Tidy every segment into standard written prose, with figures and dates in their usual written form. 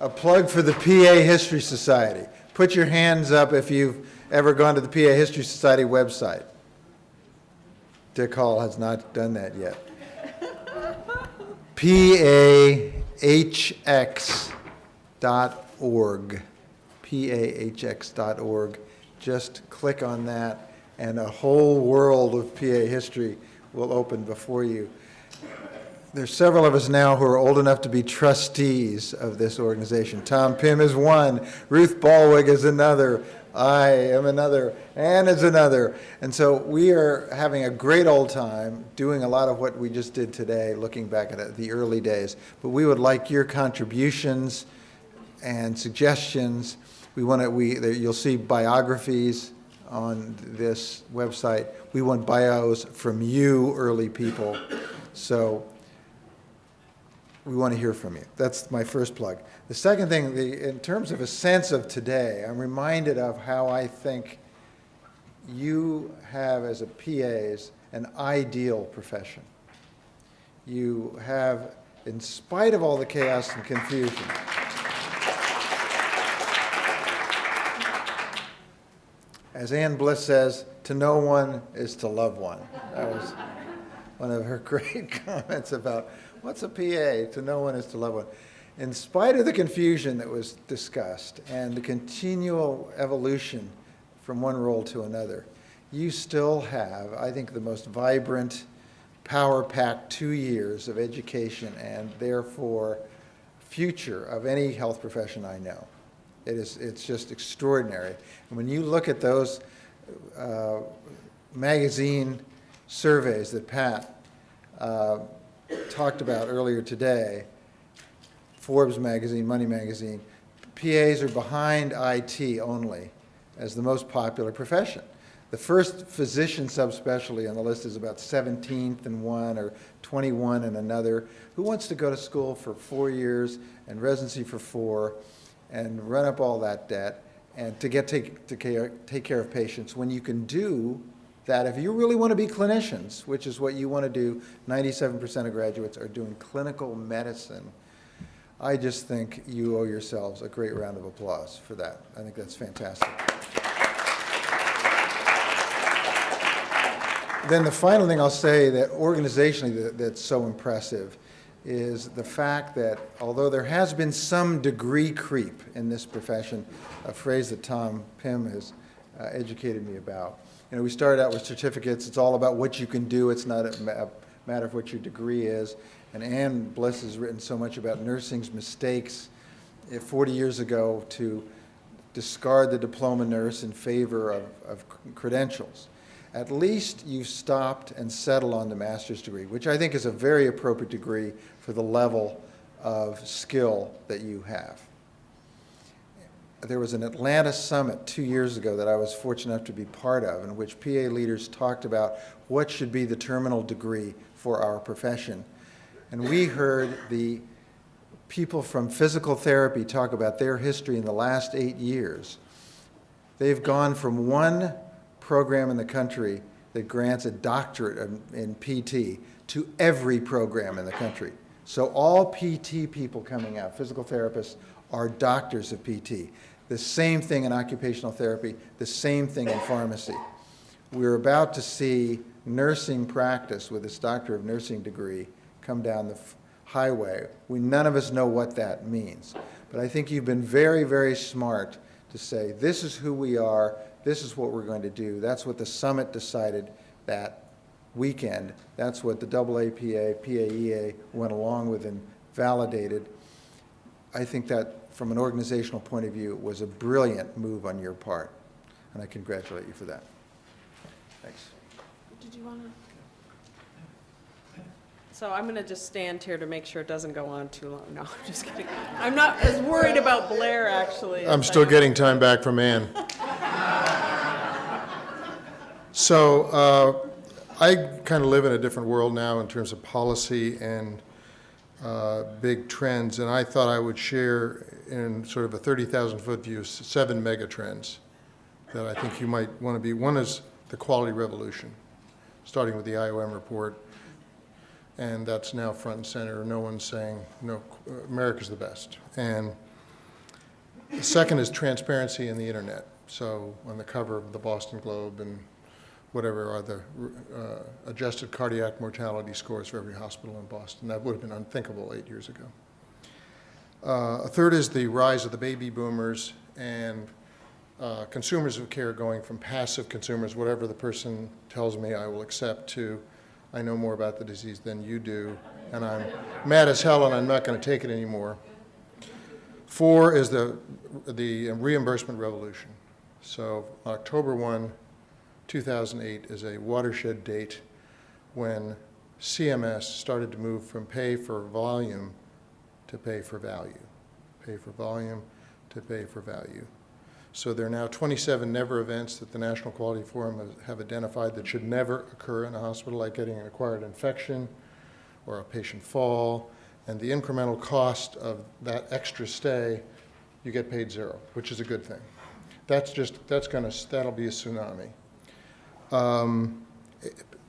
a plug for the PA History Society. Put your hands up if you've ever gone to the PA History Society website. Dick Hall has not done that yet. PAHX.org. PAHX.org. Just click on that, and a whole world of PA history will open before you. There's several of us now who are old enough to be trustees of this organization. Tom Pym is one, Ruth Ballwig is another, I am another, Ann is another. And so we are having a great old time doing a lot of what we just did today, looking back at the early days. But we would like your contributions and suggestions. You'll see biographies on this website. We want bios from you, early people. So we want to hear from you. That's my first plug. The second thing, in terms of a sense of today, I'm reminded of how I think you have, as a PAs, an ideal profession. You have, in spite of all the chaos and confusion, as Ann Bliss says, to know one is to love one. That was one of her great comments about what's a PA? To know one is to love one. In spite of the confusion that was discussed and the continual evolution from one role to another, you still have, I think, the most vibrant, power-packed 2 years of education and therefore future of any health profession I know. It's just extraordinary. And when you look at those magazine surveys that Pat talked about earlier today, Forbes magazine, Money magazine, PAs are behind IT only as the most popular profession. The first physician subspecialty on the list is about 17th in one or 21 in another. Who wants to go to school for 4 years and residency for 4 and run up all that debt and to take care of patients when you can do that if you really want to be clinicians, which is what you want to do? 97% of graduates are doing clinical medicine. I just think you owe yourselves a great round of applause for that. I think that's fantastic. Then the final thing I'll say that organizationally that's so impressive is the fact that although there has been some degree creep in this profession, a phrase that Tom Pym has educated me about. You know, we started out with certificates. It's all about what you can do. It's not a matter of what your degree is. And Ann Bliss has written so much about nursing's mistakes 40 years ago to discard the diploma nurse in favor of credentials. At least you've stopped and settled on the master's degree, which I think is a very appropriate degree for the level of skill that you have. There was an Atlanta summit 2 years ago that I was fortunate enough to be part of, in which PA leaders talked about what should be the terminal degree for our profession. And we heard the people from physical therapy talk about their history in the last 8 years. They've gone from one program in the country that grants a doctorate in PT to every program in the country. So all PT people coming out, physical therapists, are doctors of PT. The same thing in occupational therapy, the same thing in pharmacy. We're about to see nursing practice with this doctor of nursing degree come down the highway. None of us know what that means. But I think you've been very, very smart to say, this is who we are, this is what we're going to do. That's what the summit decided that weekend. That's what the AAPA, PAEA went along with and validated. I think that from an organizational point of view was a brilliant move on your part, and I congratulate you for that. Thanks. Did you want to? So I'm going to just stand here to make sure it doesn't go on too long. No, I'm just kidding. I'm not as worried about Blair, actually. I'm still getting time back from Ann. So I kind of live in a different world now in terms of policy and big trends, and I thought I would share in sort of a 30,000-foot view 7 mega trends that I think you might want to be. One is the quality revolution, starting with the IOM report, and that's now front and center. No one's saying, no, America's the best. And The second is transparency in the internet. So on the cover of the Boston Globe and whatever are the adjusted cardiac mortality scores for every hospital in Boston. That would have been unthinkable 8 years ago. A third is the rise of the baby boomers and consumers of care going from passive consumers, whatever the person tells me I will accept, to I know more about the disease than you do, and I'm mad as hell and I'm not going to take it anymore. 4 is the reimbursement revolution. So October 1, 2008 is a watershed date when CMS started to move from pay for volume to pay for value. Pay for volume to pay for value. So there are now 27 never events that the National Quality Forum have identified that should never occur in a hospital, like getting an acquired infection or a patient fall, and the incremental cost of that extra stay, you get paid zero, which is a good thing. That'll be a tsunami.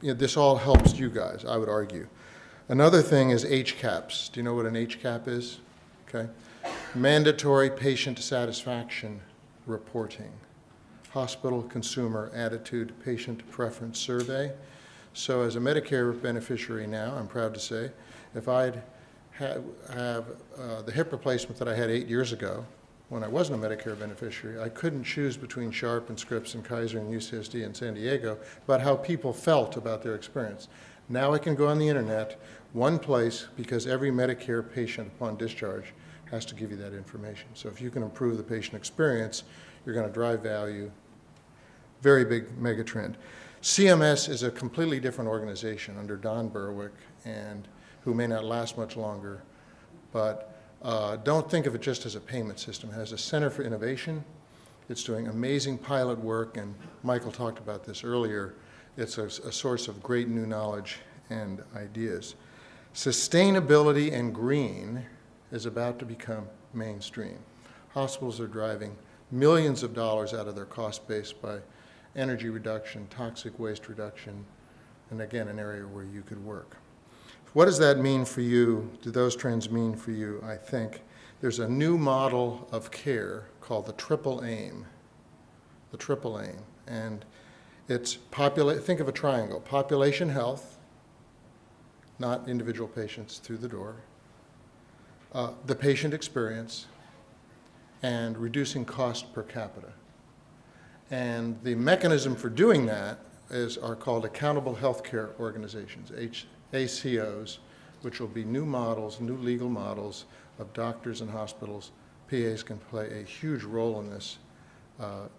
This all helps you guys, I would argue. Another thing is HCAPs. Do you know what an HCAP is? Okay. Mandatory patient satisfaction reporting. Hospital Consumer Attitude Patient Preference Survey. So as a Medicare beneficiary now, I'm proud to say, if I'd have the hip replacement that I had 8 years ago, when I wasn't a Medicare beneficiary, I couldn't choose between Sharp and Scripps and Kaiser and UCSD and San Diego about how people felt about their experience. Now I can go on the internet, one place, because every Medicare patient upon discharge has to give you that information. So if you can improve the patient experience, you're going to drive value. Very big mega trend. CMS is a completely different organization under Don Berwick, and who may not last much longer, but don't think of it just as a payment system. It has a Center for Innovation. It's doing amazing pilot work, and Michael talked about this earlier. It's a source of great new knowledge and ideas. Sustainability and green is about to become mainstream. Hospitals are driving millions of dollars out of their cost base by energy reduction, toxic waste reduction, and again, an area where you could work. What does that mean for you? Do those trends mean for you? I think there's a new model of care called the triple aim. The triple aim. And it's think of a triangle. Population health, not individual patients through the door. The patient experience, and reducing cost per capita. And the mechanism for doing that are called accountable healthcare organizations, ACOs, which will be new models, new legal models of doctors and hospitals. PAs can play a huge role in this,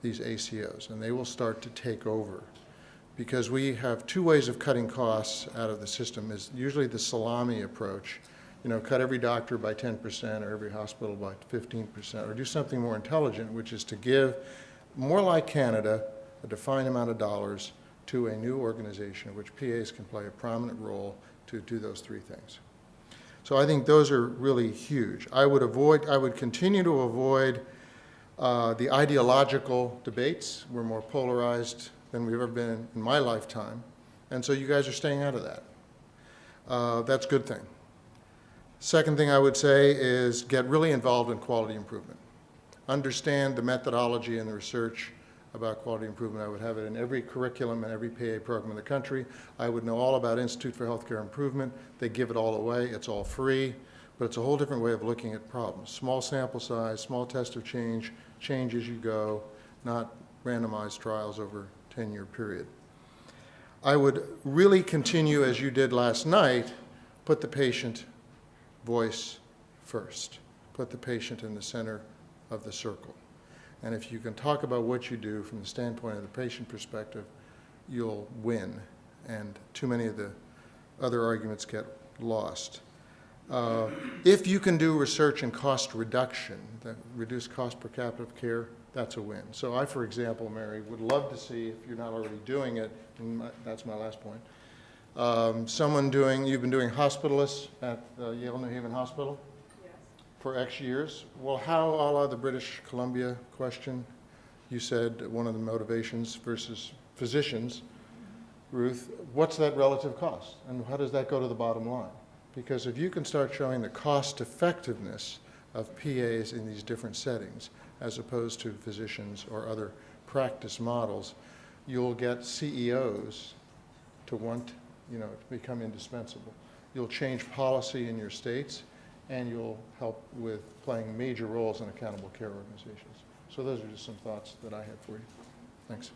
these ACOs, and they will start to take over. Because we have two ways of cutting costs out of the system. Is usually the salami approach, cut every doctor by 10% or every hospital by 15%, or do something more intelligent, which is to give, more like Canada, a defined amount of dollars to a new organization in which PAs can play a prominent role to do those three things. So I think those are really huge. I would continue to avoid the ideological debates. We're more polarized than we've ever been in my lifetime. And so you guys are staying out of that. That's a good thing. Second thing I would say is get really involved in quality improvement. Understand the methodology and the research about quality improvement. I would have it in every curriculum and every PA program in the country. I would know all about Institute for Healthcare Improvement. They give it all away. It's all free, but it's a whole different way of looking at problems. Small sample size, small test of change as you go, not randomized trials over a 10-year period. I would really continue, as you did last night, put the patient voice first. Put the patient in the center of the circle. And if you can talk about what you do from the standpoint of the patient perspective, you'll win. And too many of the other arguments get lost. If you can do research and cost reduction, that reduce cost per capita of care, that's a win. So I, for example, Mary, would love to see, if you're not already doing it, and that's my last point, you've been doing hospitalists at Yale New Haven Hospital? For X years. Well, how, a la the British Columbia question, you said one of the motivations versus physicians, Ruth, what's that relative cost? And how does that go to the bottom line? Because if you can start showing the cost effectiveness of PAs in these different settings, as opposed to physicians or other practice models, you'll get CEOs to want, to become indispensable. You'll change policy in your states, and you'll help with playing major roles in accountable care organizations. So those are just some thoughts that I had for you. Thanks.